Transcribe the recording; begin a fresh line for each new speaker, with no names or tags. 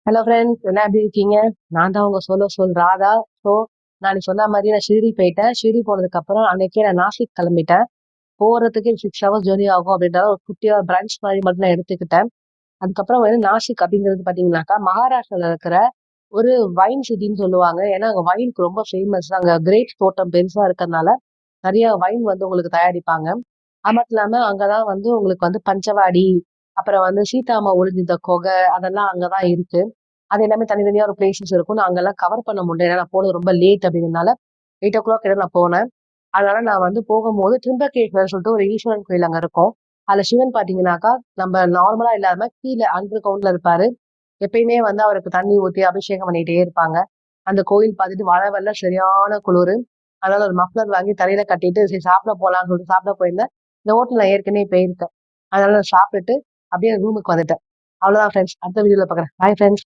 Hello friends, என்ன எப்படி இருக்கீங்க? நான் தான் உங்க சொல் ராதா. ஸோ நான் நீ சொன்ன மாதிரி நான் ஷிர்டி போயிட்டேன். ஷிர்டி போனதுக்கு அப்புறம் அன்னைக்கே நான் நாசிக் கிளம்பிட்டேன். போறதுக்கு 6 ஹவர்ஸ் ஜேர்னி ஆகும் அப்படின்றத ஒரு குட்டியா பிரான்ச் மாதிரி மட்டும் நான் எடுத்துக்கிட்டேன். அதுக்கப்புறம் வந்து நாசிக் அப்படிங்கிறது பாத்தீங்கன்னாக்கா மகாராஷ்டிரால இருக்கிற ஒரு வைன் சிட்டின்னு சொல்லுவாங்க. ஏன்னா அங்க வைனுக்கு ரொம்ப ஃபேமஸ். அங்க கிரேப்ஸ் தோட்டம் பெருசா இருக்கிறதுனால நிறைய வைன் வந்து உங்களுக்கு தயாரிப்பாங்க. அது மட்டும் இல்லாம அங்கதான் வந்து உங்களுக்கு வந்து பஞ்சவாடி, அப்புறம் வந்து சீதாமா ஒளிஞ்சிருந்த குகை அதெல்லாம் அங்கதான் இருக்கு. அது எல்லாமே தனித்தனியா ஒரு பிளேசஸ் இருக்கும். நான் அங்கெல்லாம் கவர் பண்ண முடியல. ஏன்னா நான் போனது ரொம்ப லேட் அப்படிங்கிறதுனால 8 o'clock கிட்ட நான் போனேன். அதனால நான் வந்து போகும்போது திரும்பகேஸ்வரர் சொல்லிட்டு ஒரு ஈஸ்வரன் கோயில் அங்க இருக்கும். அதுல சிவன் பாத்தீங்கன்னாக்கா நம்ம நார்மலா இல்லாம கீழே அண்டர் கிரவுண்ட்ல இருப்பாரு. எப்பயுமே வந்து அவருக்கு தண்ணி ஊத்தி அபிஷேகம் பண்ணிட்டே இருப்பாங்க. அந்த கோயில் பார்த்துட்டு வரவெல்ல சரியான குளிரு. அதனால ஒரு மஃப்ளர் வாங்கி தலையில கட்டிட்டு சரி சாப்பிட போலாம்னு சொல்லிட்டு சாப்பிட போயிருந்தேன். இந்த ஹோட்டல் நான் ஏற்கனவே போயிருக்கேன். அதனால நான் சாப்பிட்டுட்டு அப்படியே ரூமுக்கு வந்துட்டேன். அவ்வளவுதான் ஃப்ரெண்ட்ஸ். அடுத்த வீடியோல பாக்குறேன். Bye friends.